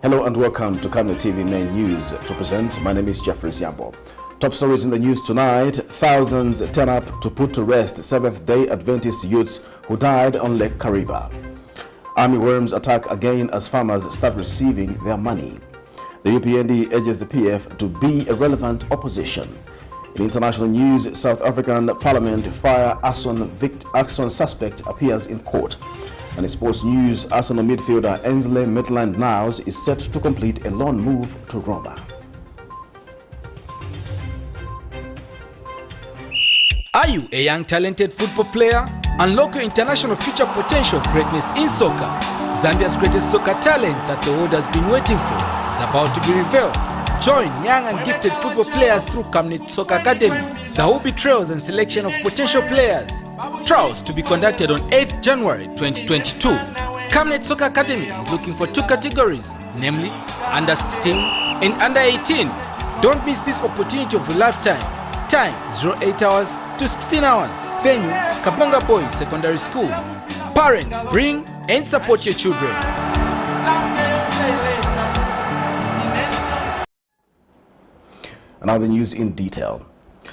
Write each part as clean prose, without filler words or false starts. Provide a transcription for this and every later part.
Hello and welcome to Camnet TV Main News. To present, my name is Jeffrey Siambo. Top stories in the news tonight: thousands turn up to put to rest Seventh-day Adventist youths who died on Lake KARIBA. Army worms attack again as farmers start receiving their money. The UPND urges the PF to be a relevant opposition. In international news, South African Parliament fire ARSON suspect appears in court. And in sports news, ARSON midfielder AINSLEY MAITLAND-NILES is set to complete a loan move to ROMA. Are you a young talented football player? Unlock your international future potential of greatness in soccer. Zambia's greatest soccer talent that the world has been waiting for is about to be revealed. Join young and gifted football players through Camnet Soccer Academy. There will be trials and selection of potential players. Trials to be conducted on 8th January 2022. Camnet Soccer Academy is looking for two categories, namely under 16 and under 18. Don't miss this opportunity of a lifetime. Time 08 hours to 16 hours. Venue Kabonga Boys Secondary School. Parents, bring and support your children. Now the news in detail.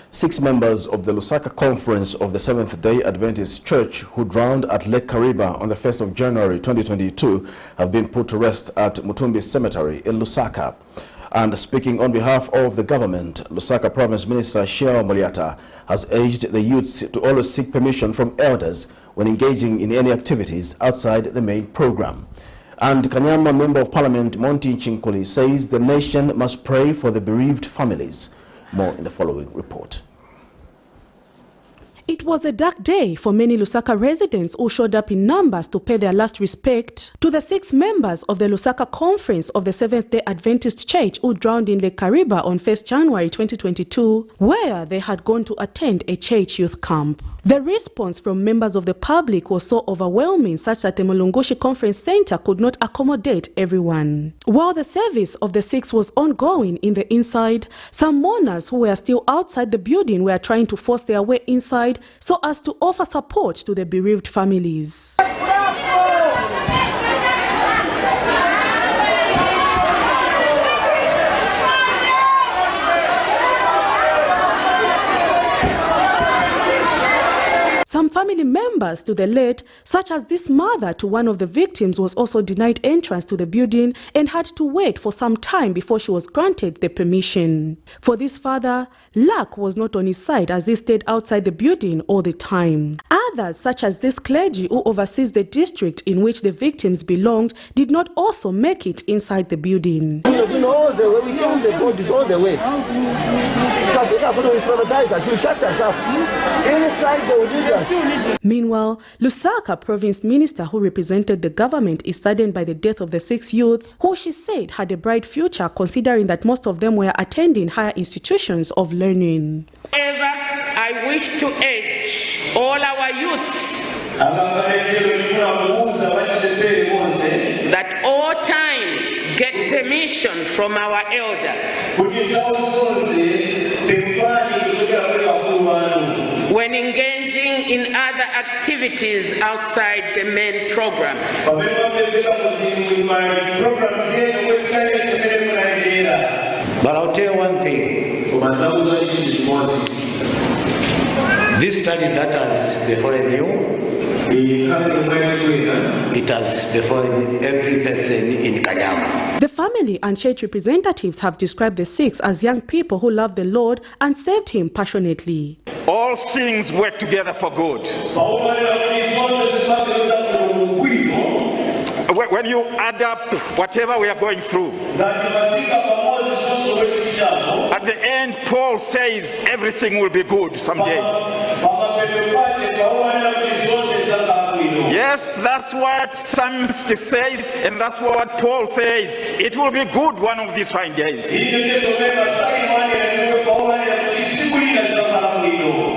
6 members of the Lusaka conference of the Seventh-day Adventist Church who drowned at Lake KARIBA on the 1st of January 2022 have been put to rest at Mutumbi Cemetery in Lusaka. And speaking on behalf of the government, Lusaka Province Minister Sheo Moliata has urged the youths to always seek permission from elders when engaging in any activities outside the main program. And Kanyama Member of Parliament Monty Chinkuli says the nation must pray for the bereaved families. More in the following report. It was a dark day for many Lusaka residents who showed up in numbers to pay their last respect to the 6 members of the Lusaka Conference of the Seventh-day Adventist Church who drowned in Lake KARIBA on 1st January 2022, where they had gone to attend a church youth camp. The response from members of the public was so overwhelming such that the Mulungushi Conference Center could not accommodate everyone. While the service of the 6 was ongoing in the inside, some mourners who were still outside the building were trying to force their way inside so as to offer support to the bereaved families. Some family members to the late, such as this mother to one of the victims, was also denied entrance to the building and had to wait for some time before she was granted the permission. For this father, luck was not on his side as he stayed outside the building all the time. Others, such as this clergy who oversees the district in which the victims belonged, did not also make it inside the building. You know, all the way we came the bodies all the way. Because they are going to paradise us, you shut us up. Inside they will leave us. Meanwhile, Lusaka Province Minister who represented the government is saddened by the death of the 6 youth, who she said had a bright future considering that most of them were attending higher institutions of learning. However, I wish to urge all our youths that all times get permission from our elders when engaging in other activities outside the main programs. But I'll tell you one thing. This study that has befallen you, it has befallen every person in Kanyama. The family and church representatives have described the 6 as young people who love the Lord and served him passionately. All things work together for good. When you add up whatever we are going through, at the end, Paul says everything will be good someday. Yes, that's what Psalmist says, and that's what Paul says. It will be good one of these fine days.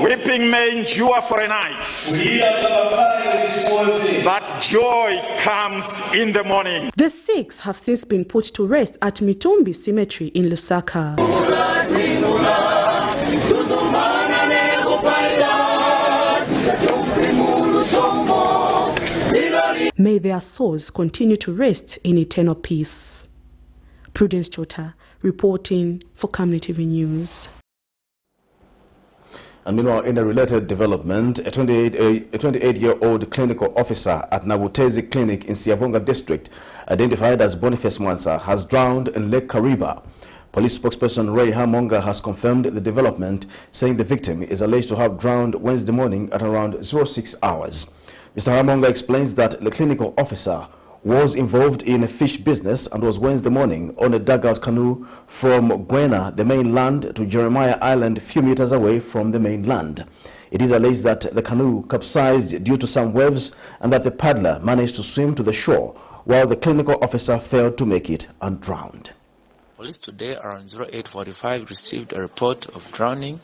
Weeping may endure for a night, but joy comes in the morning. The 6 have since been put to rest at Mutumbi Cemetery in Lusaka. May their souls continue to rest in eternal peace. Prudence Chota, reporting for Camnet TV News. And meanwhile, in a related development, a 28-year-old clinical officer at Nabutezi Clinic in Siavonga district, identified as Boniface Mwansa, has drowned in Lake KARIBA. Police spokesperson Ray Hamonga has confirmed the development, saying the victim is alleged to have drowned Wednesday morning at around 06 hours. Mr. Hamonga explains that the clinical officer was involved in a fish business and was Wednesday morning on a dugout canoe from Gwena, the mainland, to Jeremiah Island, a few meters away from the mainland. It is alleged that the canoe capsized due to some waves and that the paddler managed to swim to the shore, while the clinical officer failed to make it and drowned. Police today around 08:45 received a report of drowning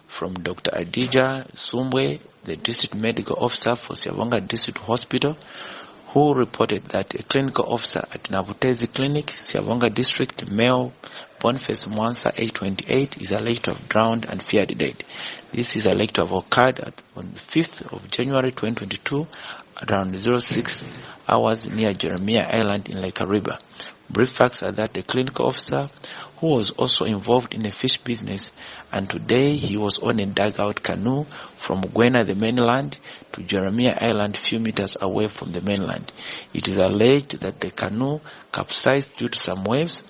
from Dr. Adija Sumwe, the district medical officer for Siavonga District Hospital, who reported that a clinical officer at Nabutezi Clinic, Siavonga District, male Boniface Mwansa, age 28, is alleged to have drowned and feared dead. This is alleged to have occurred on the 5th of January 2022, around 06 hours near Jeremiah Island in Lake KARIBA. Brief facts are that the clinical officer, who was also involved in a fish business, and today he was on a dugout canoe from Gwena, the mainland, to Jeremiah Island, few meters away from the mainland. It is alleged that the canoe capsized due to some waves.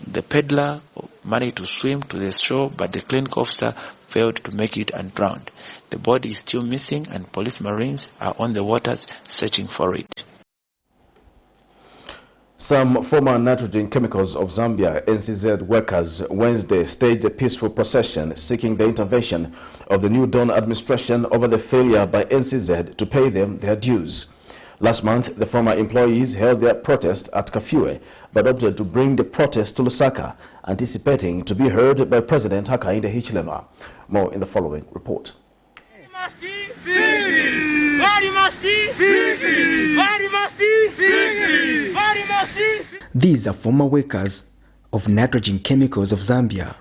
The peddler managed to swim to the shore, but the clinical officer failed to make it and drowned. The body is still missing, and police marines are on the waters searching for it. Some former nitrogen chemicals of Zambia NCZ workers Wednesday staged a peaceful procession seeking the intervention of the New Dawn administration over the failure by NCZ to pay them their dues. Last month, the former employees held their protest at Kafue, but opted to bring the protest to Lusaka, anticipating to be heard by President Hakainde Hichilema. More in the following report. These are former workers of nitrogen chemicals of Zambia.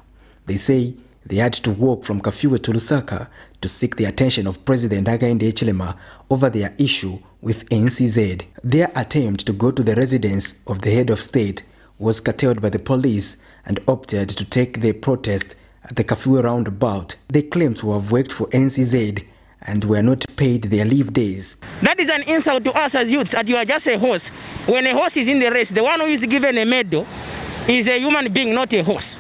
They say they had to walk from Kafue to Lusaka to seek the attention of President Hakainde Hichilema over their issue with NCZ. Their attempt to go to the residence of the head of state was curtailed by the police and opted to take their protest at the Kafue roundabout. They claimed to have worked for NCZ and were not paid their leave days. That is an insult to us as youths, that you are just a horse. When a horse is in the race, the one who is given a medal is a human being, not a horse.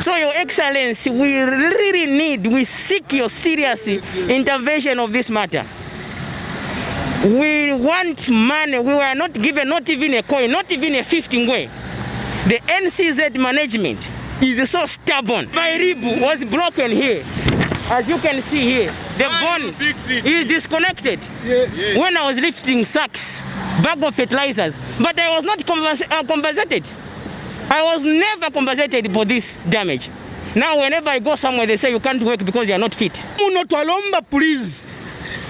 So, Your Excellency, we seek your serious intervention of this matter. We want money. We were not given not even a coin, not even a 15 ngwe. The NCZ management is so stubborn. My rib was broken here. As you can see here, the bone is disconnected when I was lifting sacks, bag of fertilizers. But I was not compensated. I was never compensated for this damage. Now whenever I go somewhere, they say you can't work because you are not fit. Please.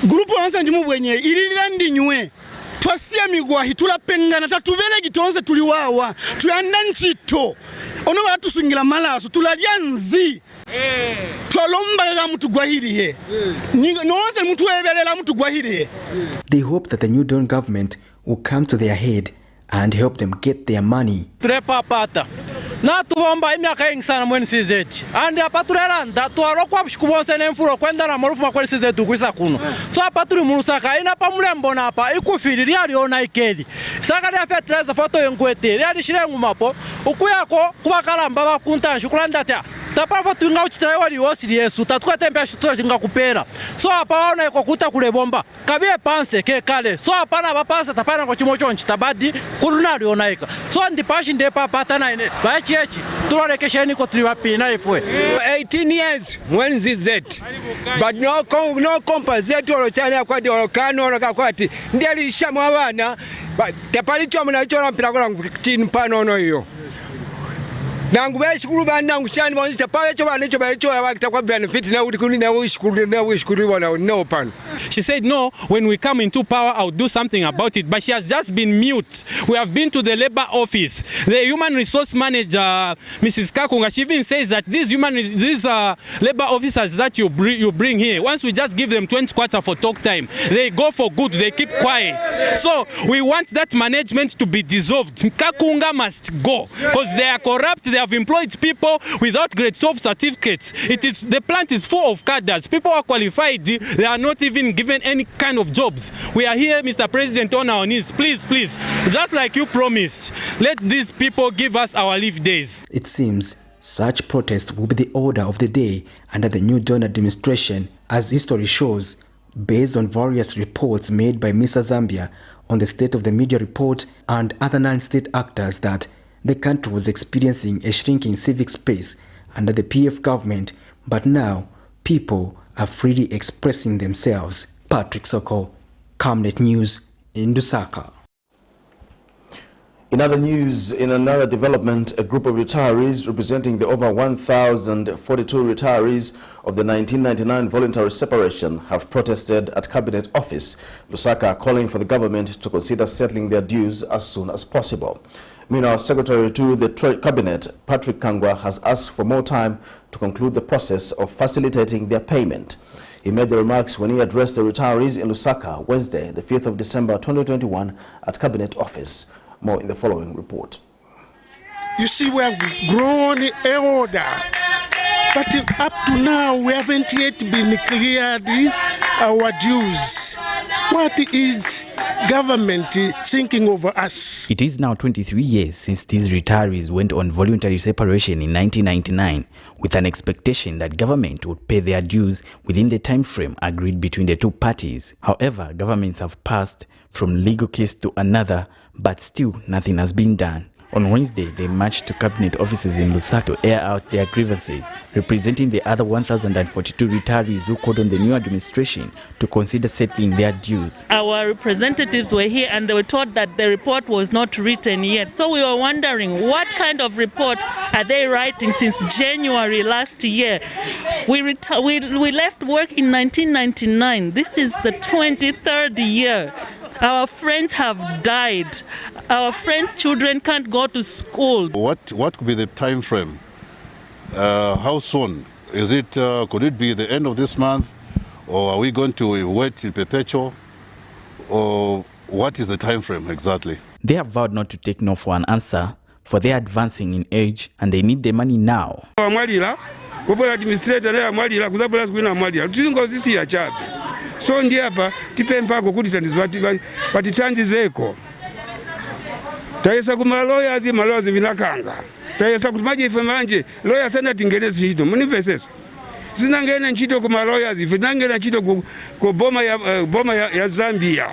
Group wansa ndimu bwenye ililandi nywe. Twasia migwa hitula pengana tatubele gitonze tuliwawa. Tuyanda nchito. Ono batusungira malaso tulalya nzi. They hope that the New Dawn government will come to their head and help them get their money. Na tuomba imyaka ingi sana mweni CZ. Andi apaturelanda tuarokwa mshikubonse nemfuro kwenda na marufu makweli CZ kuisa kuno. So apaturi Lusaka ina pa mulembo na apa ikufiri liali ona ikeli. Saka ya fertilizer foto yengwete liali shirengu mapo ukuyako kubakalamba bakunta shukulanda tia. Tapava tunga uchitrai wali osiri Yesu tatuka tempe ashito jinga kupera. So apa ona iko kuta kule bomba. Kabie panse ke kale. So apana bapanse tapana ko chimocho nchitabadi kulunali onaika. So ndi pashi ndepa patana ine. Bachichi tulorekesheni ko triwapina ifwe. 18 years when ZZ. But no compensate olochana kwati olokano olokakwati. Ndiali shamu abana. But kepalicho mnacho mpira kola tin pano no yo. nangu bashukuru banangu cyane bonje pawe cyo bane cyo bakita benefit na uri kuni na wishukuru wana no pan. She said no, when we come into power I'll do something about it, but she has just been mute. We have been to the labor office. The human resource manager Mrs. Kakunga, she even says that these labor officers that you bring here, once we just give them 20 quarter for talk time, they go for good, they keep quiet. So we want that management to be dissolved. Kakunga must go because they are corrupt. They have employed people without grade 12 certificates. The plant is full of cadres. People are qualified. They are not even given any kind of jobs. We are here, Mr. President, on our knees. Please, just like you promised, let these people give us our leave days. It seems such protests will be the order of the day under the new John administration, as history shows, based on various reports made by Mr. Zambia on the State of the Media report and other non-state actors, that the country was experiencing a shrinking civic space under the PF government, but now people are freely expressing themselves. Patrick Soko, Camnet News in Lusaka. In other news, in another development, a group of retirees representing the over 1,042 retirees of the 1999 voluntary separation have protested at Cabinet Office, Lusaka, calling for the government to consider settling their dues as soon as possible. Meanwhile, Secretary to the Cabinet, Patrick Kangwa, has asked for more time to conclude the process of facilitating their payment. He made the remarks when he addressed the retirees in Lusaka Wednesday, the 5th of December 2021 at Cabinet Office. More in the following report. You see, we have grown a order, but up to now we haven't yet been cleared our dues. What is government thinking over us? It is now 23 years since these retirees went on voluntary separation in 1999, with an expectation that government would pay their dues within the time frame agreed between the two parties. However, governments have passed from legal case to another, but still nothing has been done. On Wednesday, they marched to cabinet offices in Lusaka to air out their grievances, representing the other 1,042 retirees who called on the new administration to consider settling their dues. Our representatives were here and they were told that the report was not written yet. So we were wondering what kind of report are they writing since January last year. We left work in 1999. This is the 23rd year. Our friends have died. Our friends' children can't go to school. What could be the time frame? How soon? Is it? Could it be the end of this month, or are we going to wait in perpetual? Or what is the time frame exactly? They have vowed not to take no for an answer, for they are advancing in age and they need the money now. So ndi hapa tipempako kuti patithandizeko. Tayesa kuma lawyers vinakanga. Tayesa kuti maji ife manje lawyers anatingeneza ntchito. Munimvesesa. Sinangena ntchito kuma lawyers ife nangena ntchito ku boma ya Zambia.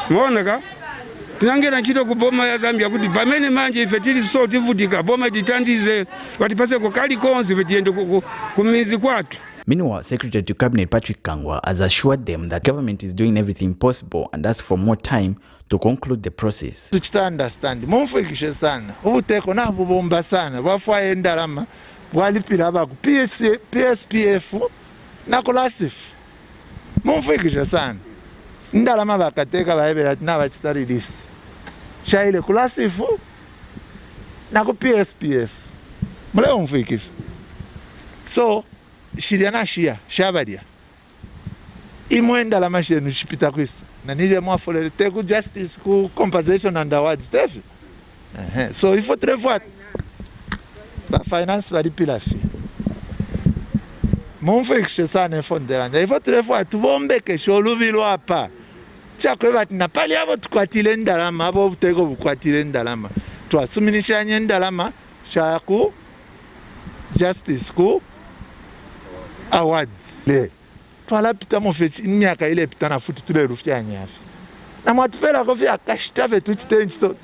Muona ka? Tinangena ntchito ku boma ya Zambia kuti pamene manje ife tili so tivutika boma tithandize watipase ko kali konse ife tiende ku mizi kwatu. Meanwhile, Secretary to Cabinet Patrick Kangwa has assured them that government is doing everything possible and asked for more time to conclude the process. Understand. Mumfikishe sana. Ubuteko na bubomba sana. Bafwaye ndalama. Bwalipira abaku PSPF na kolasif. Mumfikishe sana. Ndalama bakateka bahebera na bachitarisi. Shaile kolasif na ku PSPF. Mule mumfikishe. So shiriana shia shabadia imwenda la mashenu shipita kwisa na nile mwafolele teku justice ku compensation and awards tefi so il faut très voir ba finance bali pilafi monfekishe sana fondelanda il faut très voir tubombeke sholuvilo hapa chakwe bati na pali abo tukwatile ndalama abo butego bukwatile ndalama twasuminisha ndalama shaku justice ku awards le twala pita mo fe imyaka ile pita na futi tule rufya nyafi na mwatupela ko vya kashtave tuchitenjito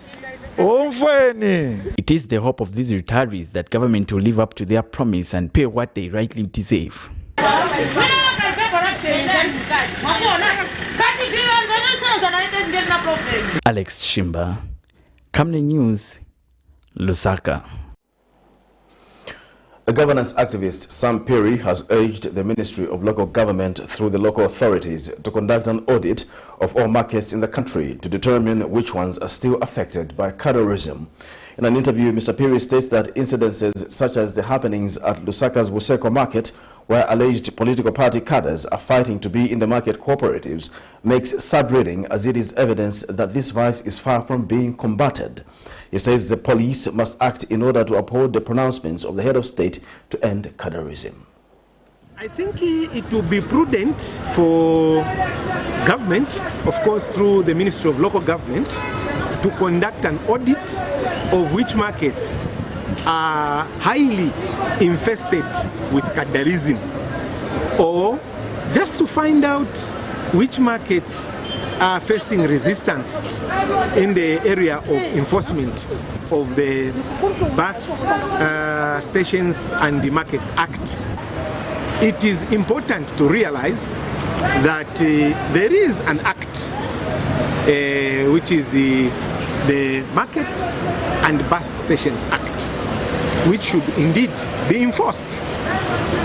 omfweni. It is the hope of these retirees that government will live up to their promise and pay what they rightly deserve. Alex Shimba, Camnet News, Lusaka. A governance activist, Sam Perry, has urged the Ministry of Local Government through the local authorities to conduct an audit of all markets in the country to determine which ones are still affected by colorism. In an interview, Mr. Perry states that incidences such as the happenings at Lusaka's Buseko market, where alleged political party cadres are fighting to be in the market cooperatives, makes sad reading, as it is evidence that this vice is far from being combated. He says the police must act in order to uphold the pronouncements of the head of state to end colorism. I think it would be prudent for government, of course through the Ministry of Local Government, to conduct an audit of which markets are highly infested with colorism, or just to find out which markets are facing resistance in the area of enforcement of the Bus Stations and the Markets Act. It is important to realize that there is an act which is the Markets and Bus Stations Act, which should indeed be enforced,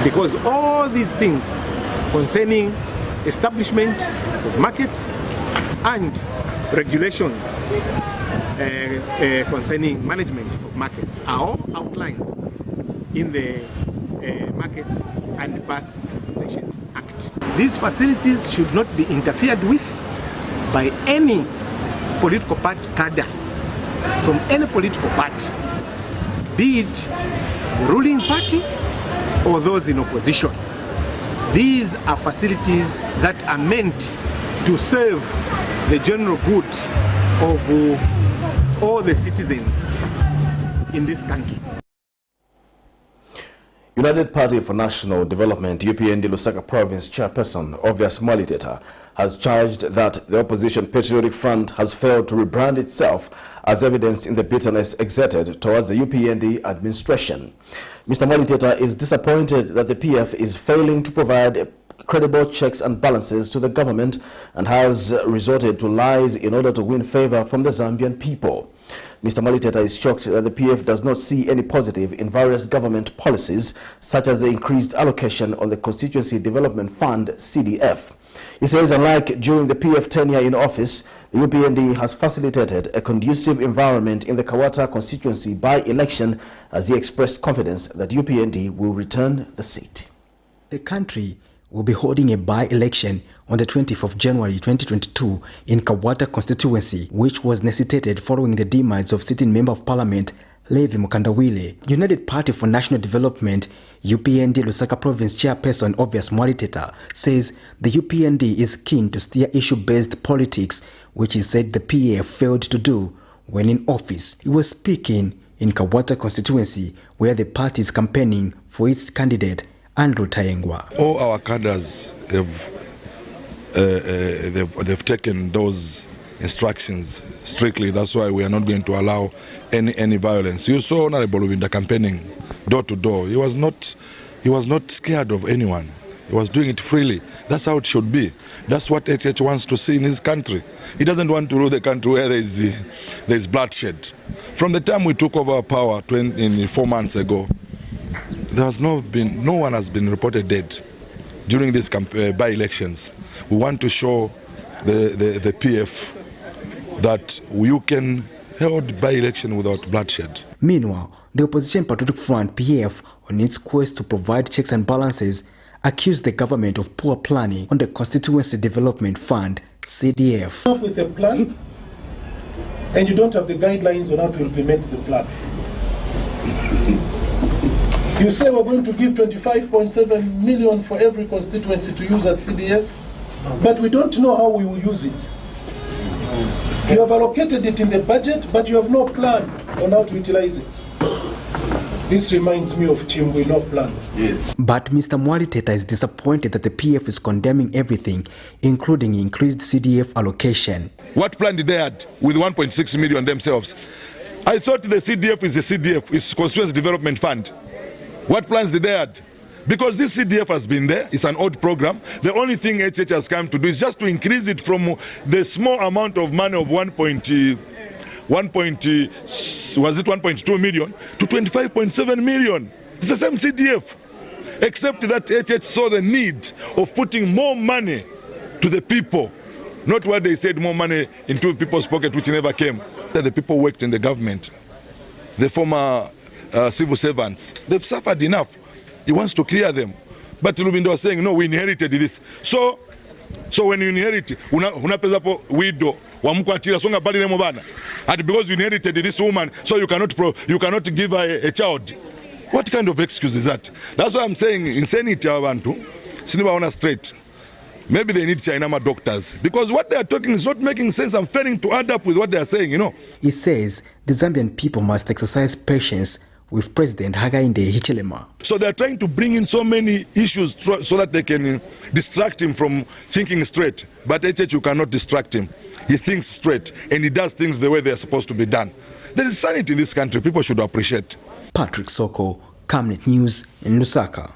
because all these things concerning establishment of markets and regulations concerning management of markets are all outlined in the Markets and Bus Stations Act. These facilities should not be interfered with by any political party cadre from any political party, be it the ruling party or those in opposition. These are facilities that are meant to serve the general good of all the citizens in this country. United Party for National Development, UPND Lusaka Province Chairperson Obvious Mwaliteta has charged that the opposition Patriotic Front has failed to rebrand itself, as evidenced in the bitterness exerted towards the UPND administration. Mr. Mwaliteta is disappointed that the PF is failing to provide credible checks and balances to the government and has resorted to lies in order to win favor from the Zambian people. Mr. Mwaliteta is shocked that the PF does not see any positive in various government policies, such as the increased allocation on the Constituency Development Fund, CDF. He says, unlike during the PF tenure in office, the UPND has facilitated a conducive environment in the Kawata constituency by-election, as he expressed confidence that UPND will return the seat. The country will be holding a by-election on the 20th of January 2022 in Kawata constituency, which was necessitated following the demise of sitting Member of Parliament Levi Mukandawile. United Party for National Development, UPND Lusaka Province Chairperson Obvious Mwaliteta says the UPND is keen to steer issue-based politics, which he said the PF failed to do when in office. He was speaking in Kawata constituency, where the party is campaigning for its candidate Andrew Tayengwa. All our cadres they've taken those instructions strictly. That's why we are not going to allow any violence. You saw Honorable Winda campaigning door to door. He was not scared of anyone. He was doing it freely. That's how it should be. That's what HH wants to see in his country. He doesn't want to rule the country where there is bloodshed. From the time we took over power 4 months ago, no one has been reported dead during these by-elections. We want to show the PF that you can hold by-election without bloodshed. Meanwhile, the opposition Patriotic Front, PF, on its quest to provide checks and balances, accused the government of poor planning on the Constituency Development Fund, CDF. Up with a plan, and you don't have the guidelines on how to implement the plan. You say we're going to give 25.7 million for every constituency to use at CDF, but we don't know how we will use it. You have allocated it in the budget, but you have no plan on how to utilize it. This reminds me of Chimbwe, no plan. Yes. But Mr. Mwaliteta is disappointed that the PF is condemning everything, including increased CDF allocation. What plan did they have with 1.6 million themselves? I thought the CDF is a CDF, it's Constituency Development Fund. What plans did they have? Because this CDF has been there, it's an old program. The only thing HH has come to do is just to increase it from the small amount of money of 1.2 million to 25.7 million. It's the same CDF, except that HH saw the need of putting more money to the people, not what they said, more money into people's pocket, which never came. That the people worked in the government, the former civil servants, they've suffered enough. He wants to clear them. But Lubindo was saying, no, we inherited this. So when you inherit, unapeza po widow, wamukwatira songa bali nemo bana. And because you inherited this woman, so you cannot give her a child. What kind of excuse is that? That's why I'm saying insanity abantu sinibaona straight. Maybe they need Chinama doctors, because what they are talking is not making sense and failing to add up with what they are saying, you know. He says the Zambian people must exercise patience with President Hakainde Hichilema. So they are trying to bring in so many issues so that they can distract him from thinking straight. But HH, you cannot distract him. He thinks straight and he does things the way they are supposed to be done. There is sanity in this country. People should appreciate. Patrick Soko, Camnet News in Lusaka.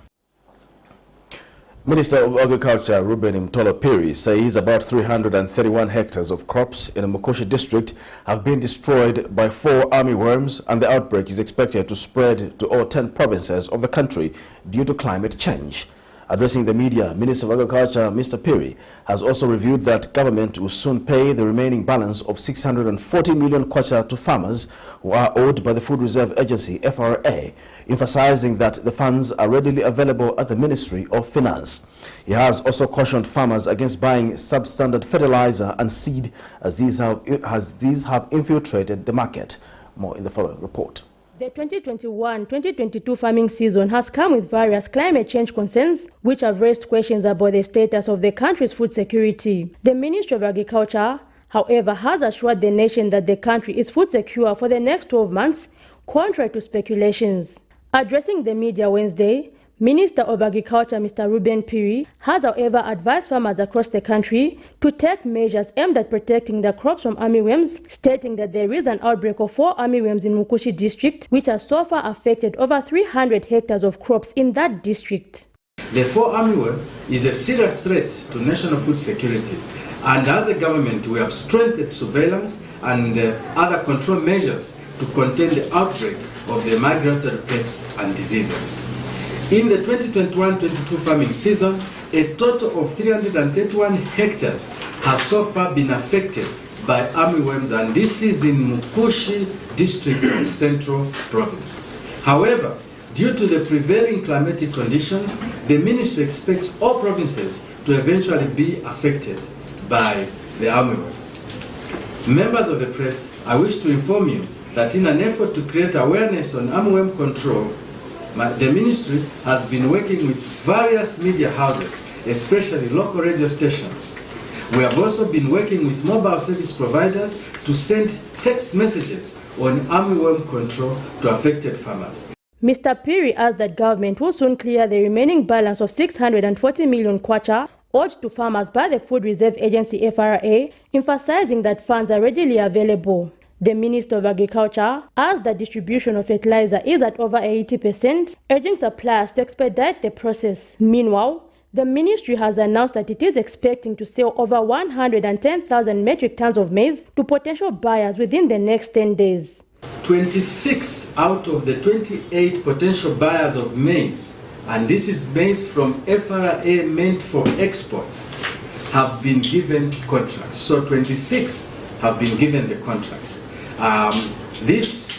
Minister of Agriculture Ruben Mtolo Piri says about 331 hectares of crops in the Mukoshi district have been destroyed by 4 armyworms, and the outbreak is expected to spread to all 10 provinces of the country due to climate change. Addressing the media, Minister of Agriculture Mr. Piri has also revealed that government will soon pay the remaining balance of 640 million kwacha to farmers who are owed by the Food Reserve Agency FRA, emphasizing that the funds are readily available at the Ministry of Finance. He has also cautioned farmers against buying substandard fertilizer and seed as these have infiltrated the market. More in the following report. The 2021-2022 farming season has come with various climate change concerns, which have raised questions about the status of the country's food security. The Ministry of Agriculture, however, has assured the nation that the country is food secure for the next 12 months, contrary to speculations. Addressing the media Wednesday, Minister of Agriculture Mr. Ruben Piri has, however, advised farmers across the country to take measures aimed at protecting their crops from armyworms, stating that there is an outbreak of 4 armyworms in Mukoshi district, which has so far affected over 300 hectares of crops in that district. The 4 armyworm is a serious threat to national food security, and as a government we have strengthened surveillance and other control measures to contain the outbreak of the migratory pests and diseases. In the 2021-22 farming season, a total of 331 hectares has so far been affected by armyworms, and this is in Mukoshi district of Central Province. However, due to the prevailing climatic conditions, the ministry expects all provinces to eventually be affected by the armyworm. Members of the press, I wish to inform you that in an effort to create awareness on armyworm control, the ministry has been working with various media houses, especially local radio stations. We have also been working with mobile service providers to send text messages on armyworm control to affected farmers. Mr. Piri asked that government will soon clear the remaining balance of 640 million kwacha owed to farmers by the Food Reserve Agency FRA, emphasizing that funds are readily available. The Minister of Agriculture asked that distribution of fertilizer is at over 80%, urging suppliers to expedite the process. Meanwhile, the ministry has announced that it is expecting to sell over 110,000 metric tons of maize to potential buyers within the next 10 days. 26 out of the 28 potential buyers of maize, and this is maize from FRA meant for export, have been given contracts. So 26 have been given the contracts. This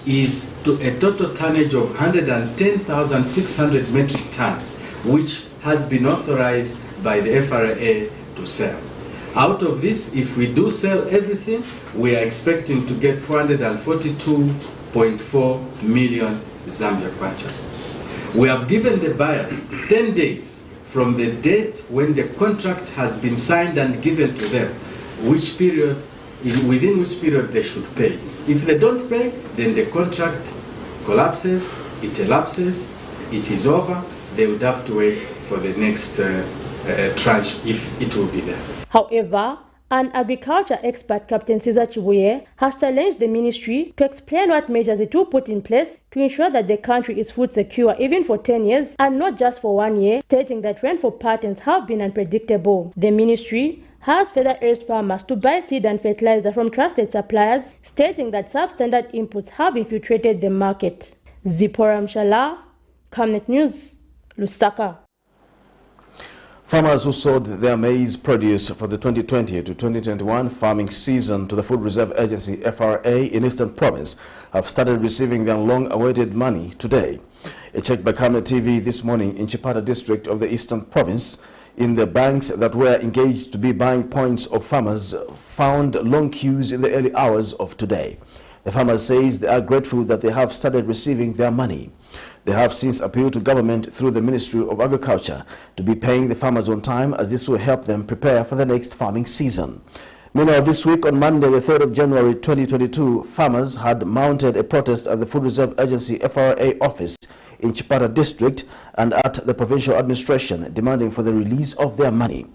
is to a total tonnage of 110,600 metric tons, which has been authorized by the FRA to sell. Out of this, if we do sell everything, we are expecting to get 442.4 million Zambia kwacha. We have given the buyers 10 days from the date when the contract has been signed and given to them, within which period they should pay. If they don't pay, then the contract collapses, it elapses, it is over. They would have to wait for the next tranche if it will be there. However, an agriculture expert, Captain Cesar Chibuye, has challenged the ministry to explain what measures it will put in place to ensure that the country is food secure even for 10 years and not just for 1 year, stating that rainfall patterns have been unpredictable. The ministry has further urged farmers to buy seed and fertilizer from trusted suppliers, stating that substandard inputs have infiltrated the market. Zipporah Mshala, Camnet News, Lusaka. Farmers who sold their maize produce for the 2020 to 2021 farming season to the Food Reserve Agency FRA in Eastern Province have started receiving their long-awaited money today. A check by Camnet TV this morning in Chipata district of the Eastern Province in the banks that were engaged to be buying points of farmers found long queues in the early hours of today. The farmers says they are grateful that they have started receiving their money. They have since appealed to government through the Ministry of Agriculture to be paying the farmers on time, as this will help them prepare for the next farming season. Meanwhile, this week on Monday, the 3rd of January 2022, farmers had mounted a protest at the Food Reserve Agency FRA office in Chipata district and at the provincial administration, demanding for the release of their money.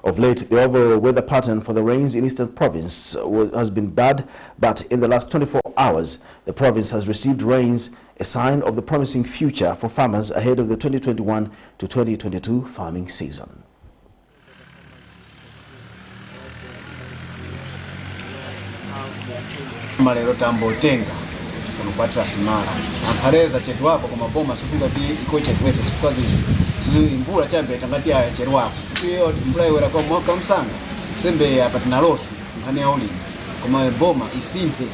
Of late, the overall weather pattern for the rains in Eastern Province has been bad, but in the last 24 hours, the province has received rains, a sign of the promising future for farmers ahead of the 2021 to 2022 farming season. Malero tambotenga kunukwatira simala ampareza chetu wako kwa maboma sufunga di ikoche kwese tukwazi imvula chambe tangati ya chetu wako iyo mvula iwera kwa mwaka msanga sembe apatina losi mkani ya oli kwa boma isimpe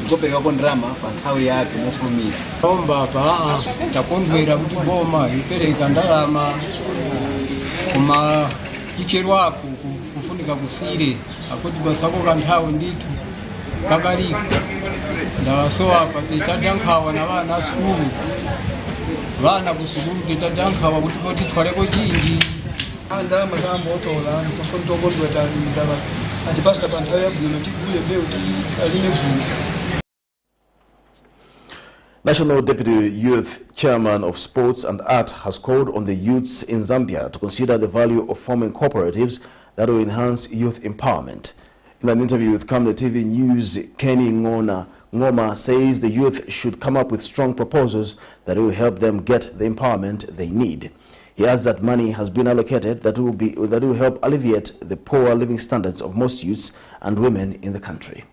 ikopere wako ndrama kwa ntawe yake mufumira omba pa takondwera kuti boma ipere ikandalama kuma ichetu wako kufunika kusire akuti basako kantawe nditu kakariko ndawasowa patitadankawa na vana sukuru vana kusukuru titadankawa kuti potitwareko chinji anda makambo otola kusontokodweta ndaba atipasa panthawi yabwino tigule mbeu alime bwino. National Deputy Youth Chairman of Sports and Art has called on the youths in Zambia to consider the value of forming cooperatives that will enhance youth empowerment. In an interview with Camnet TV News, Kenny Ngoma says the youth should come up with strong proposals that will help them get the empowerment they need. He adds that money has been allocated that will help alleviate the poor living standards of most youths and women in the country.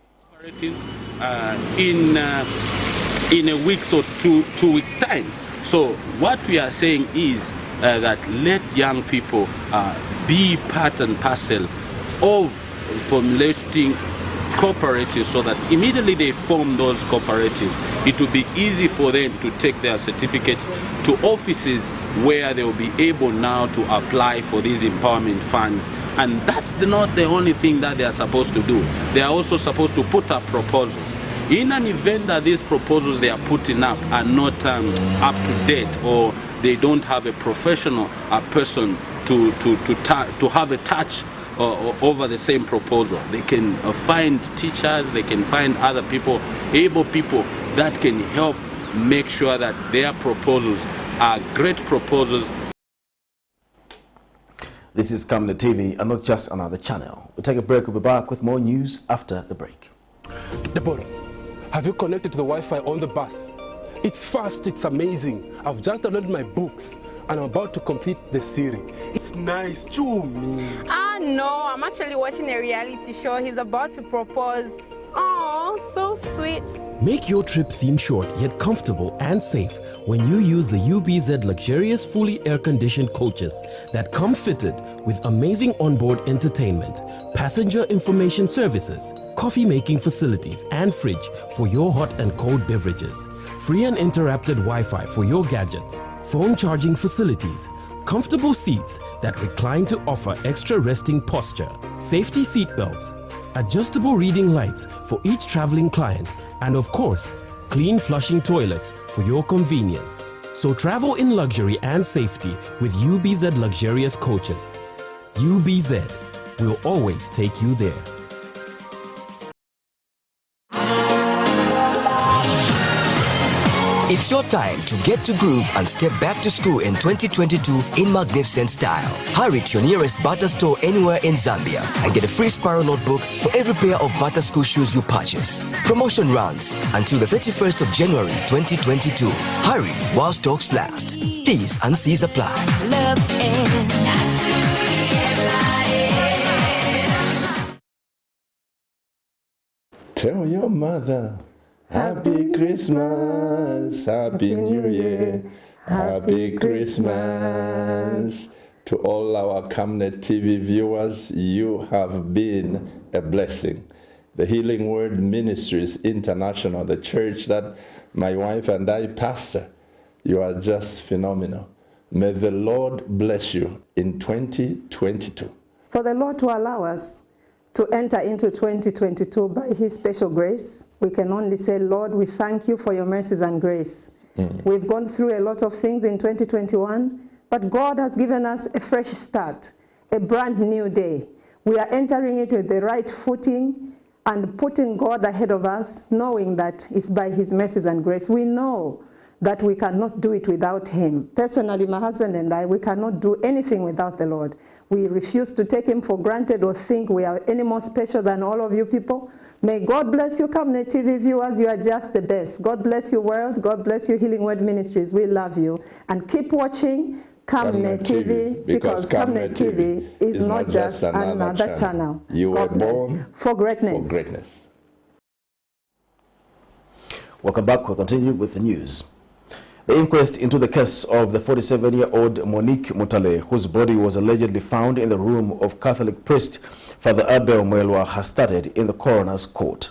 In a week or two weeks time. So what we are saying is that let young people be part and parcel of formulating cooperatives, so that immediately they form those cooperatives, it will be easy for them to take their certificates to offices where they will be able now to apply for these empowerment funds. And that's not the only thing that they are supposed to do. They are also supposed to put up proposals. In an event that these proposals they are putting up are not up to date, or they don't have a professional person to have a touch over the same proposal, they can find teachers, they can find other people, able people that can help make sure that their proposals are great proposals. This is Camnet TV and not just another channel. We'll take a break. We'll be back with more news after the break. Deborah, have you connected to the Wi-Fi on the bus? It's fast, it's amazing. I've just downloaded my books and I'm about to complete the series. It's nice, chew me. No, I'm actually watching a reality show. He's about to propose. Oh, so sweet. Make your trip seem short yet comfortable and safe when you use the UBZ luxurious fully air-conditioned coaches that come fitted with amazing onboard entertainment, passenger information services, coffee-making facilities and fridge for your hot and cold beverages, free and interrupted Wi-Fi for your gadgets, phone charging facilities, comfortable seats that recline to offer extra resting posture, safety seat belts, adjustable reading lights for each traveling client, and of course, clean flushing toilets for your convenience. So travel in luxury and safety with UBZ luxurious coaches. UBZ will always take you there. It's your time to get to groove and step back to school in 2022 in magnificent style. Hurry to your nearest Bata store anywhere in Zambia and get a free Sparrow notebook for every pair of Bata school shoes you purchase. Promotion runs until the 31st of January 2022. Hurry while stocks last. T's and C's apply. Tell your mother, Happy Christmas, Happy New Year, Happy Christmas to all our Camnet TV viewers. You have been a blessing. The Healing Word Ministries International, the church that my wife and I pastor, you are just phenomenal. May the Lord bless you in 2022. For the Lord to allow us to enter into 2022 by His special grace, we can only say, Lord, we thank you for your mercies and grace. We've gone through a lot of things in 2021, but God has given us a fresh start, a brand new day. We are entering it with the right footing and putting God ahead of us, knowing that it's by His mercies and grace. We know that we cannot do it without Him. Personally, my husband and I, we cannot do anything without the Lord. We refuse to take Him for granted or think we are any more special than all of you people. May God bless you, Camnet TV viewers. You are just the best. God bless you, world. God bless you, Healing Word Ministries. We love you. And keep watching Camnet TV, because Camnet TV is not just another channel. You were born for greatness. For greatness. Welcome back. We'll continue with the news. The inquest into the case of the 47-year-old Monique Mutale, whose body was allegedly found in the room of Catholic priest Father Abel Mwelwa, has started in the coroner's court.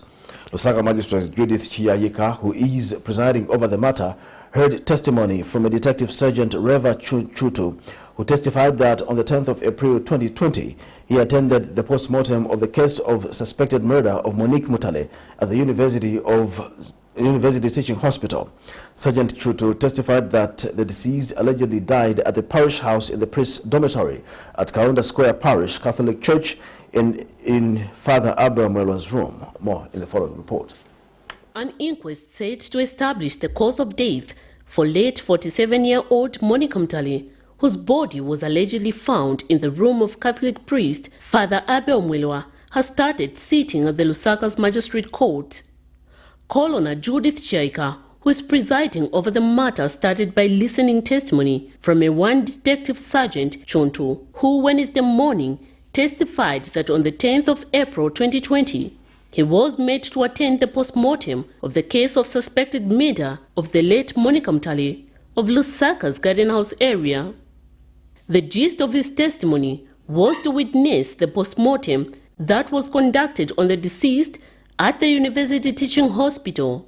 Lusaka Magistrate Judith Chiyayika, who is presiding over the matter, heard testimony from a Detective Sergeant Reva Chutu, who testified that on the 10th of April 2020, he attended the post-mortem of the case of suspected murder of Monique Mutale at the University Teaching Hospital. Sergeant Chutu testified that the deceased allegedly died at the parish house in the priest's dormitory at Kaunda Square Parish Catholic Church in Father Abel Mwelwa's room. More in the following report. An inquest set to establish the cause of death for late 47-year-old Monique Mutale, whose body was allegedly found in the room of Catholic priest Father Abel Mwelwa, has started sitting at the Lusaka's Magistrate Court. Coroner Judith Chiyayika, who is presiding over the matter, started by listening testimony from one Detective Sergeant Chontu, who Wednesday morning testified that on the 10th of April 2020, he was made to attend the post-mortem of the case of suspected murder of the late Monique Mutale of Lusaka's Garden House area. The gist of his testimony was to witness the post-mortem that was conducted on the deceased at the University Teaching Hospital.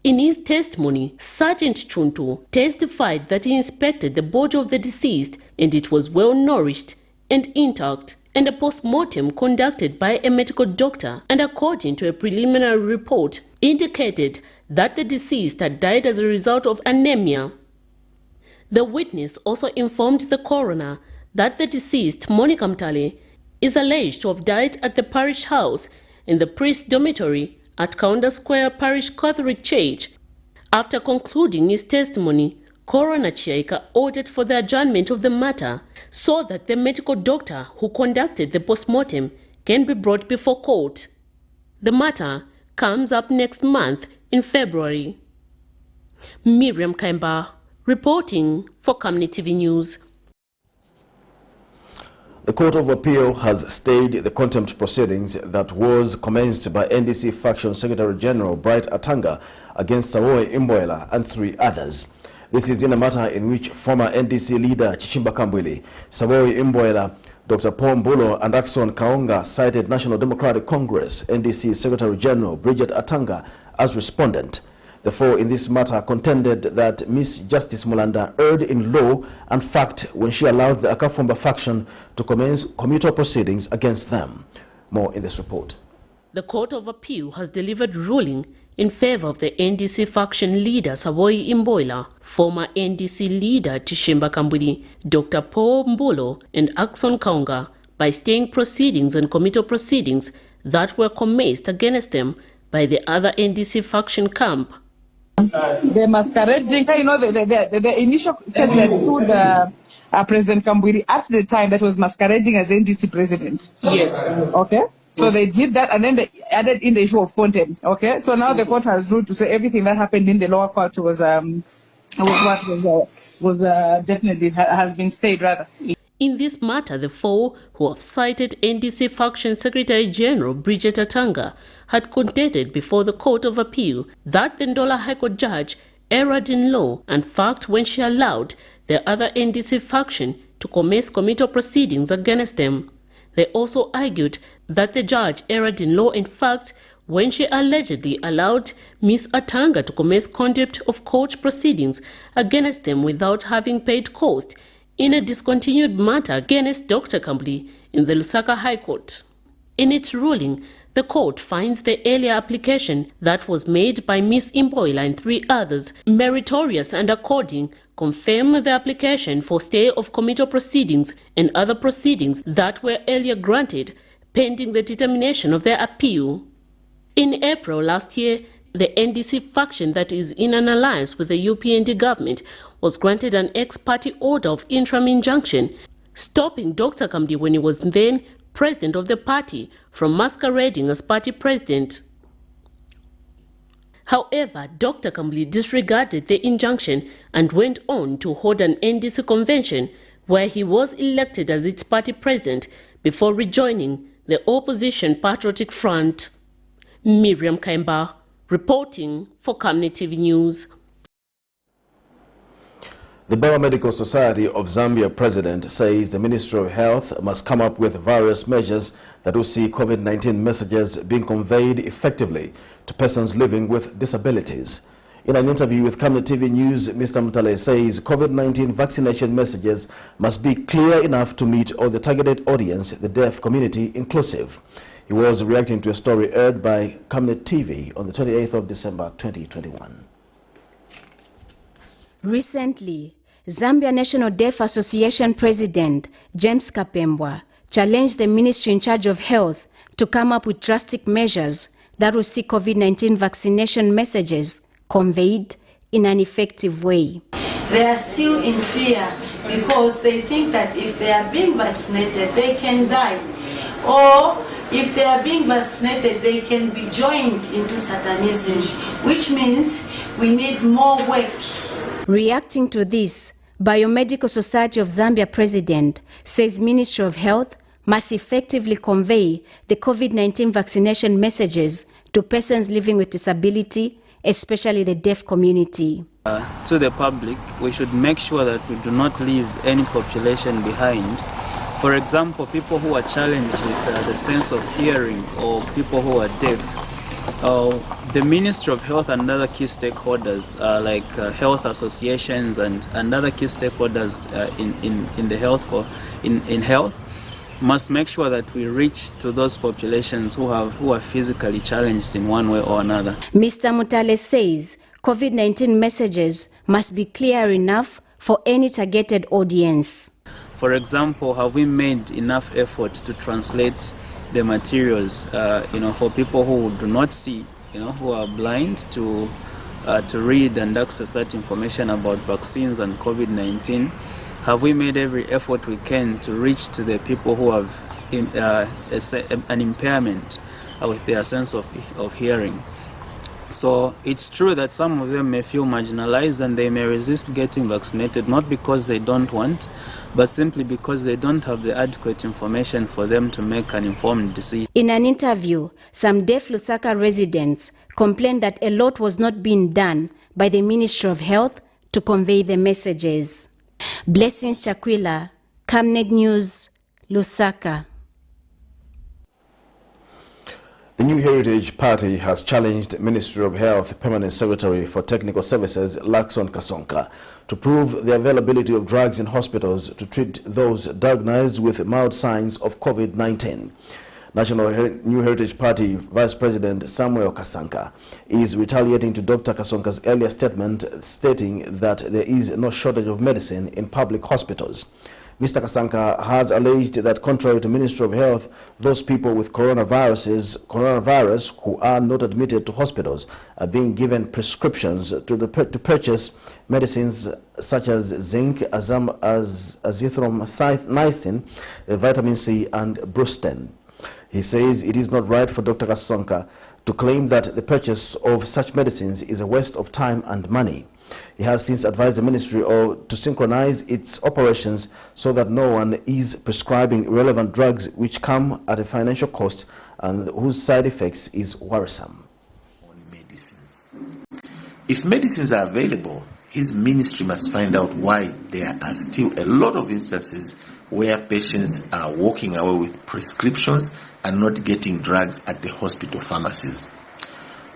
In his testimony, Sergeant Chuntu testified that he inspected the body of the deceased and it was well nourished and intact, and a post-mortem conducted by a medical doctor, and according to a preliminary report, indicated that the deceased had died as a result of anemia. The witness also informed the coroner that the deceased, Monique Mutale, is alleged to have died at the parish house in the priest's dormitory at Kaunda Square Parish Catholic Church. After concluding his testimony, Coroner Chiyayika ordered for the adjournment of the matter so that the medical doctor who conducted the post-mortem can be brought before court. The matter comes up next month in February. Miriam Kaimba, reporting for Camnet TV News. The Court of Appeal has stayed the contempt proceedings that was commenced by NDC Faction Secretary General Bright Atanga against Savoy Imboela and 3 others. This is in a matter in which former NDC leader Chichimba Kambwili, Savoy Imboela, Dr. Paul Mbulo and ARSON Kaonga cited National Democratic Congress NDC Secretary General Bridget Atanga as respondent. The 4 in this matter contended that Miss Justice Mulanda erred in law and fact when she allowed the Akafumba faction to commence commutal proceedings against them. More in this report. The Court of Appeal has delivered ruling in favor of the NDC faction leader Savoy Imboela, former NDC leader Chichimba Kambwili, Dr. Paul Mbulo and ARSON Kaonga by staying proceedings and committal proceedings that were commenced against them by the other NDC faction camp. The masquerading, the initial case that sued President Kambwili at the time that was masquerading as NDC president. Yes. Okay. So they did that, and then they added in the issue of contempt. Okay. So now the court has ruled to say everything that happened in the lower court was definitely has been stayed rather. In this matter, the 4 who have cited NDC Faction Secretary General Bridget Atanga had contended before the Court of Appeal that the Ndola High Court judge error-in-law and fact when she allowed the other NDC faction to commence committal proceedings against them. They also argued that the judge erred-in-law in fact when she allegedly allowed Ms. Atanga to commence contempt of court proceedings against them without having paid cost in a discontinued matter against Dr. Kambli in the Lusaka High Court. In its ruling, the court finds the earlier application that was made by Ms. Imboila and 3 others meritorious and according confirm the application for stay of committal proceedings and other proceedings that were earlier granted pending the determination of their appeal. In April last year, the NDC faction that is in an alliance with the UPND government was granted an ex-party order of interim injunction, stopping Dr. Kambli when he was then president of the party from masquerading as party president. However, Dr. Kambli disregarded the injunction and went on to hold an NDC convention where he was elected as its party president before rejoining the opposition Patriotic Front. Miriam Kaimba, reporting for Camnet TV News. The Biomedical Society of Zambia president says the Ministry of Health must come up with various measures that will see COVID-19 messages being conveyed effectively to persons living with disabilities. In an interview with Camnet TV News, Mr. Mutale says COVID-19 vaccination messages must be clear enough to meet all the targeted audience, the deaf community inclusive. He was reacting to a story aired by Camnet TV on the 28th of December 2021. Recently, Zambia National Deaf Association President James Kapembwa challenged the ministry in charge of health to come up with drastic measures that will see COVID-19 vaccination messages conveyed in an effective way. They are still in fear because they think that if they are being vaccinated, they can die. Or if they are being vaccinated, they can be joined into Satanism, which means we need more work. Reacting to this, Biomedical Society of Zambia president says Ministry of Health must effectively convey the COVID-19 vaccination messages to persons living with disability, especially the deaf community. To the public, we should make sure that we do not leave any population behind. For example, people who are challenged with the sense of hearing or people who are deaf. The Ministry of Health and other key stakeholders like health associations and other key stakeholders in health must make sure that we reach to those populations who are physically challenged in one way or another. Mr. Mutale says COVID-19 messages must be clear enough for any targeted audience. For example, have we made enough effort to translate the materials, for people who do not see, who are blind to read and access that information about vaccines and COVID-19? Have we made every effort we can to reach to the people who have an impairment with their sense of hearing? So it's true that some of them may feel marginalized and they may resist getting vaccinated, not because they don't want, but simply because they don't have the adequate information for them to make an informed decision. In an interview, some deaf Lusaka residents complained that a lot was not being done by the Ministry of Health to convey the messages. Blessings Chakwila, Camnet News, Lusaka. The New Heritage Party has challenged Ministry of Health Permanent Secretary for Technical Services, Lakson Kasonka, to prove the availability of drugs in hospitals to treat those diagnosed with mild signs of COVID-19. National New Heritage Party Vice President Samuel Kasanka is retaliating to Dr. Kasonka's earlier statement stating that there is no shortage of medicine in public hospitals. Mr. Kasanka has alleged that contrary to Ministry of Health, those people with coronavirus who are not admitted to hospitals are being given prescriptions to purchase medicines such as zinc, azithromycin, vitamin C, and Brusten. He says it is not right for Dr. Kasonka to claim that the purchase of such medicines is a waste of time and money. He has since advised the ministry to synchronize its operations so that no one is prescribing irrelevant drugs which come at a financial cost and whose side effects is worrisome. If medicines are available, his ministry must find out why there are still a lot of instances where patients are walking away with prescriptions and not getting drugs at the hospital pharmacies.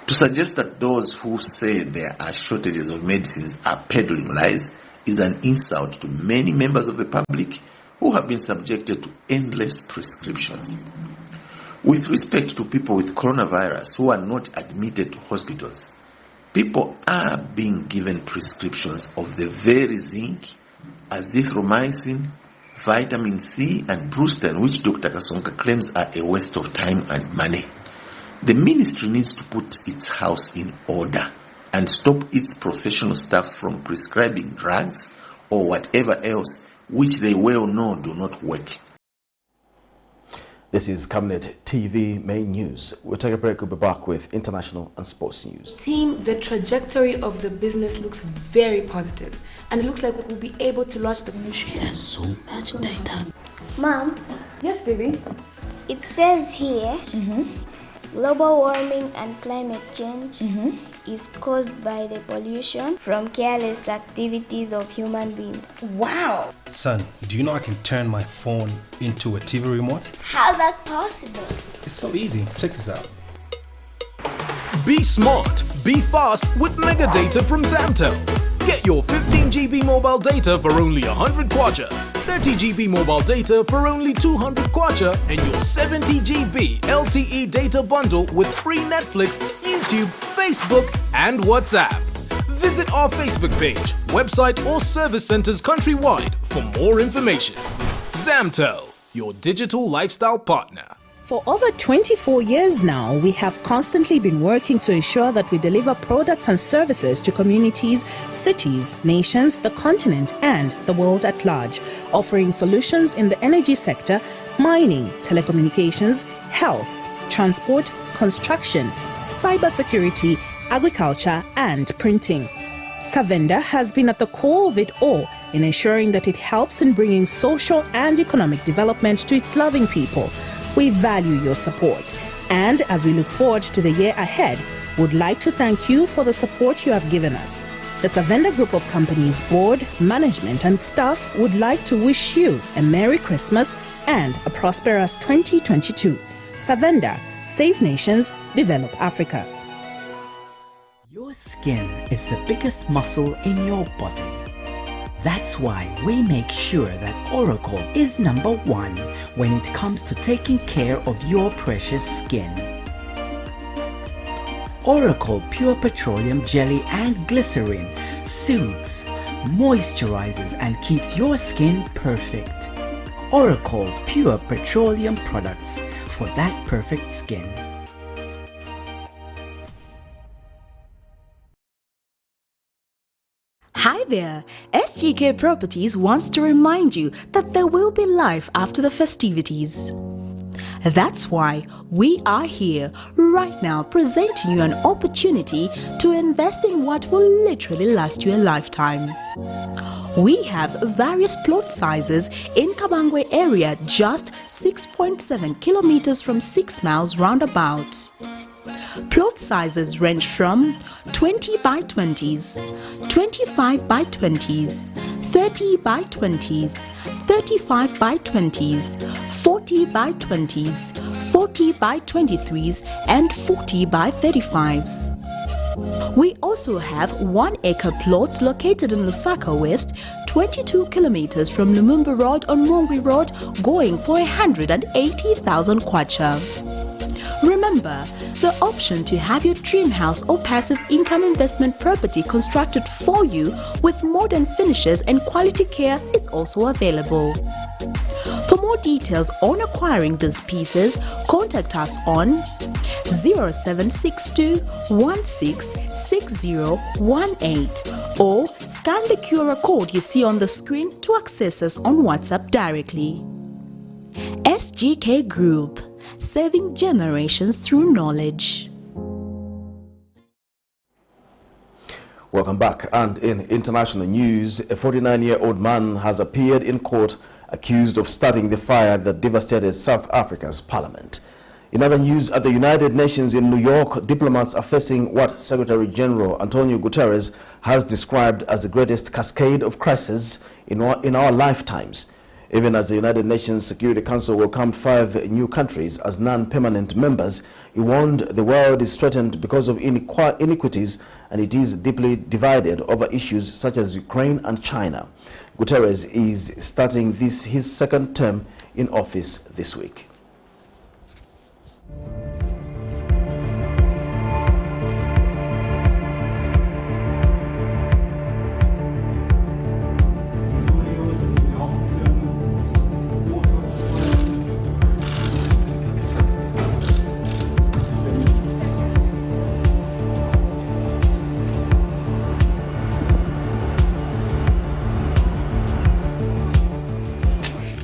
To suggest that those who say there are shortages of medicines are peddling lies is an insult to many members of the public who have been subjected to endless prescriptions. With respect to people with coronavirus who are not admitted to hospitals, people are being given prescriptions of the very zinc, azithromycin, vitamin C and Brusten, which Dr. Kasonga claims are a waste of time and money. The ministry needs to put its house in order and stop its professional staff from prescribing drugs or whatever else which they well know do not work. This is Camnet TV main news. We'll take a break. We'll be back with international and sports news. Team, the trajectory of the business looks very positive, and it looks like we'll be able to launch the ministry. There's so much data. Mom? Yes, baby? It says here, global warming and climate change is caused by the pollution from careless activities of human beings. Wow! Son, do you know I can turn my phone into a TV remote? How's that possible? It's so easy. Check this out. Be smart, be fast with mega data from Zamtel. Get your 15 GB mobile data for only 100 kwacha, 30 GB mobile data for only 200 kwacha, and your 70 GB LTE data bundle with free Netflix, YouTube, Facebook, and WhatsApp. Visit our Facebook page, website, or service centers countrywide for more information. Zamtel, your digital lifestyle partner. For over 24 years now, we have constantly been working to ensure that we deliver products and services to communities, cities, nations, the continent, and the world at large, offering solutions in the energy sector, mining, telecommunications, health, transport, construction, cybersecurity, agriculture, and printing. Savenda has been at the core of it all in ensuring that it helps in bringing social and economic development to its loving people. We value your support, and as we look forward to the year ahead, would like to thank you for the support you have given us. The Savenda Group of Companies board, management, and staff would like to wish you a Merry Christmas and a prosperous 2022. Savenda, Save Nations, Develop Africa. Your skin is the biggest muscle in your body. That's why we make sure that Oracle is #1 when it comes to taking care of your precious skin. Oracle Pure Petroleum Jelly and Glycerin soothes, moisturizes, and keeps your skin perfect. Oracle Pure Petroleum products for that perfect skin. Hi there! SGK Properties wants to remind you that there will be life after the festivities. That's why we are here right now presenting you an opportunity to invest in what will literally last you a lifetime. We have various plot sizes in Kabangwe area, just 6.7 kilometers from 6 miles roundabout. Plot sizes range from 20 by 20s, 25 by 20s, 30 by 20s, 35 by 20s, 40 by 20s, 40 by 23s, and 40 by 35s. We also have 1 acre plots located in Lusaka West, 22 kilometers from Lumumba Road on Mongwe Road, going for 180,000 kwacha. Remember, the option to have your dream house or passive income investment property constructed for you with modern finishes and quality care is also available. For more details on acquiring these pieces, contact us on 0762 166018 or scan the QR code you see on the screen to access us on WhatsApp directly. SGK Group, saving generations through knowledge. Welcome back. And in international news, a 49-year-old man has appeared in court accused of starting the fire that devastated South Africa's parliament. In other news, at the United Nations in New York, diplomats are facing what Secretary General Antonio Guterres has described as the greatest cascade of crises in our lifetimes. Even as the United Nations Security Council welcomed 5 new countries as non-permanent members, he warned the world is threatened because of inequities and it is deeply divided over issues such as Ukraine and China. Guterres is starting his second term in office this week.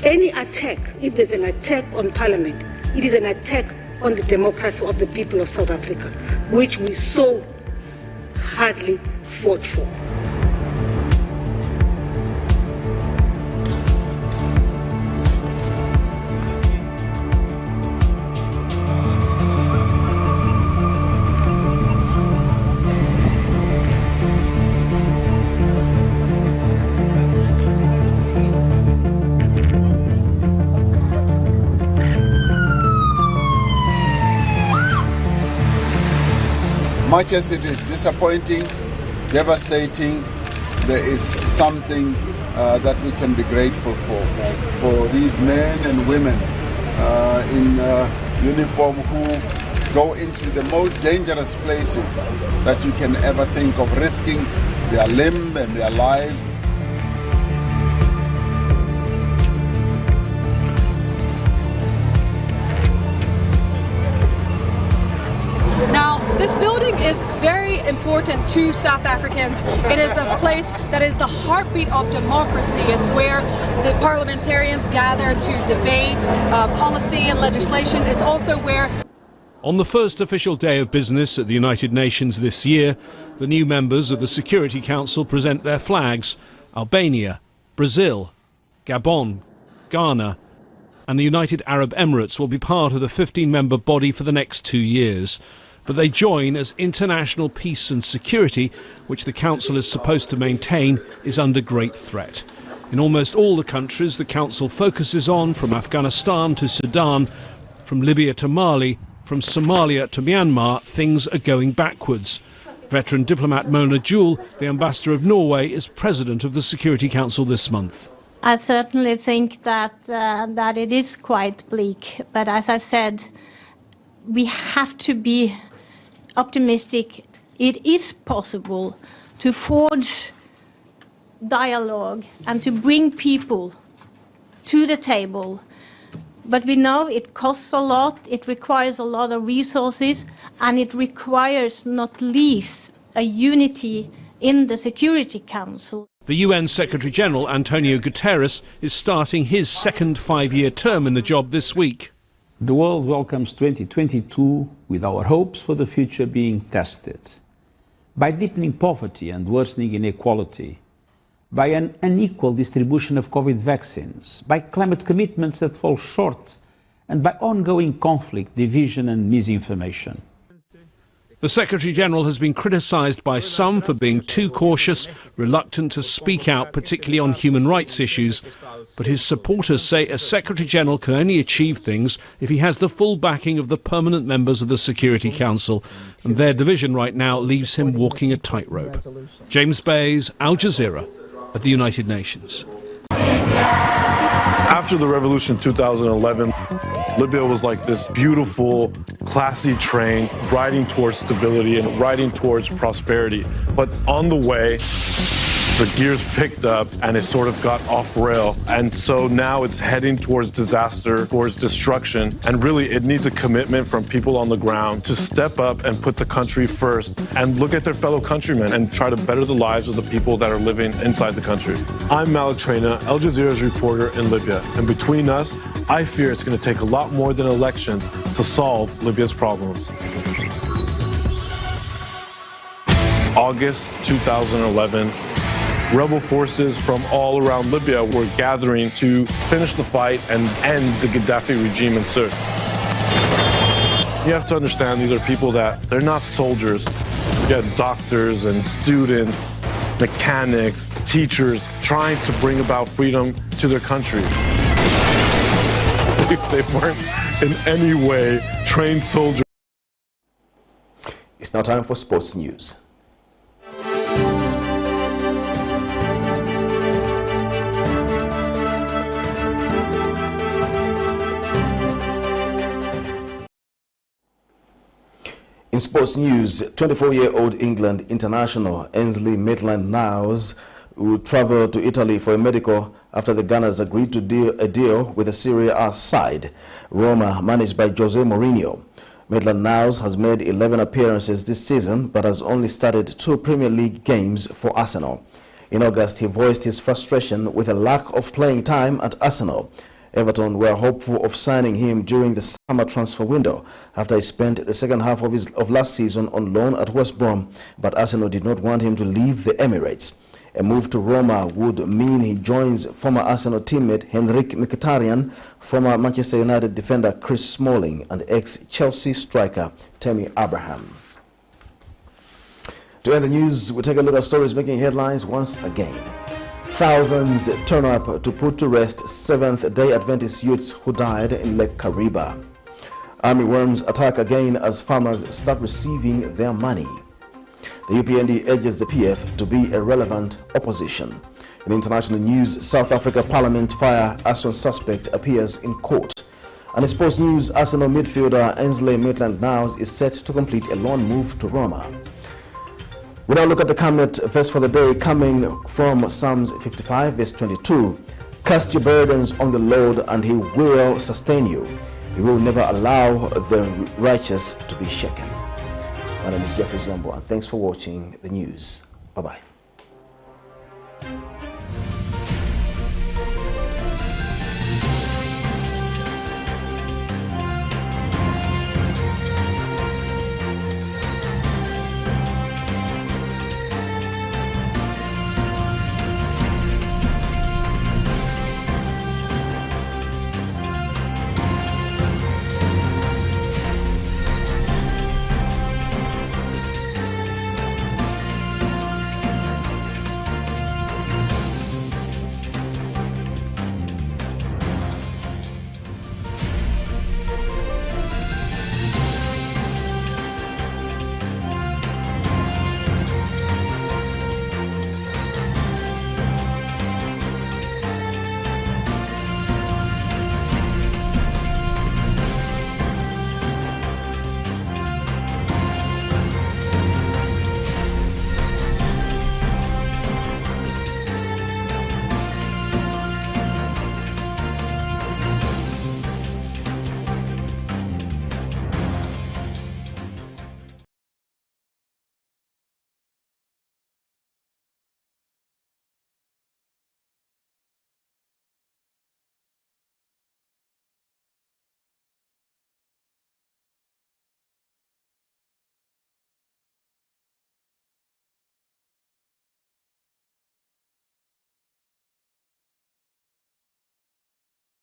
Any attack, if there's an attack on Parliament, it is an attack on the democracy of the people of South Africa, which we so hardly fought for. Much as it is disappointing, devastating, there is something that we can be grateful for these men and women in uniform who go into the most dangerous places that you can ever think of, risking their limb and their lives. Now, this building is very important to South Africans. It is a place that is the heartbeat of democracy. It's where the parliamentarians gather to debate policy and legislation. It's also where... On the first official day of business at the United Nations this year, the new members of the Security Council present their flags. Albania, Brazil, Gabon, Ghana and the United Arab Emirates will be part of the 15-member body for the next 2 years. But they join as international peace and security, which the Council is supposed to maintain, is under great threat. In almost all the countries the Council focuses on, from Afghanistan to Sudan, from Libya to Mali, from Somalia to Myanmar, things are going backwards. Veteran diplomat Mona Juul, the ambassador of Norway, is president of the Security Council this month. I certainly think that it is quite bleak, but as I said, we have to be optimistic. It is possible to forge dialogue and to bring people to the table. But we know it costs a lot, it requires a lot of resources, and it requires not least a unity in the Security Council. The UN Secretary-General Antonio Guterres is starting his second 5-year term in the job this week. The world welcomes 2022 with our hopes for the future being tested. By deepening poverty and worsening inequality, by an unequal distribution of COVID vaccines, by climate commitments that fall short, and by ongoing conflict, division and misinformation. The Secretary-General has been criticised by some for being too cautious, reluctant to speak out, particularly on human rights issues. But his supporters say a Secretary-General can only achieve things if he has the full backing of the permanent members of the Security Council. And their division right now leaves him walking a tightrope. James Bays, Al Jazeera, at the United Nations. After the revolution in 2011, Libya was like this beautiful, classy train riding towards stability and riding towards prosperity. But on the way, the gears picked up and it sort of got off rail. And so now it's heading towards disaster, towards destruction. And really, it needs a commitment from people on the ground to step up and put the country first and look at their fellow countrymen and try to better the lives of the people that are living inside the country. I'm Malik Traina, Al Jazeera's reporter in Libya. And between us, I fear it's going to take a lot more than elections to solve Libya's problems. August 2011. Rebel forces from all around Libya were gathering to finish the fight and end the Gaddafi regime in Sirte. You have to understand these are people that they're not soldiers. You got doctors and students, mechanics, teachers trying to bring about freedom to their country. If they weren't in any way trained soldiers. It's now time for sports news. In sports news, 24-year-old England international AINSLEY MAITLAND-NILES will travel to Italy for a medical after the Gunners agreed to a deal with the Serie A side, Roma, managed by Jose Mourinho. Maitland-Niles has made 11 appearances this season but has only started 2 Premier League games for Arsenal. In August, he voiced his frustration with a lack of playing time at Arsenal. Everton were hopeful of signing him during the summer transfer window after he spent the second half of last season on loan at West Brom, but Arsenal did not want him to leave the Emirates. A move to Roma would mean he joins former Arsenal teammate Henrik Mkhitaryan, former Manchester United defender Chris Smalling, and ex-Chelsea striker Tammy Abraham. To end the news, we'll take a look at stories making headlines once again. Thousands turn up to put to rest Seventh-day Adventist youths who died in Lake Kariba. Army worms attack again as farmers start receiving their money. The UPND urges the PF to be a relevant opposition. In international news, South Africa Parliament fire ARSON suspect appears in court. And in sports news, Arsenal midfielder AINSLEY Maitland-Niles is set to complete a loan move to Roma. We now look at the Camnet verse for the day, coming from Psalms 55 verse 22. Cast your burdens on the Lord and he will sustain you. He will never allow the righteous to be shaken. My name is Jeffrey Zambo, and thanks for watching the news. Bye-bye.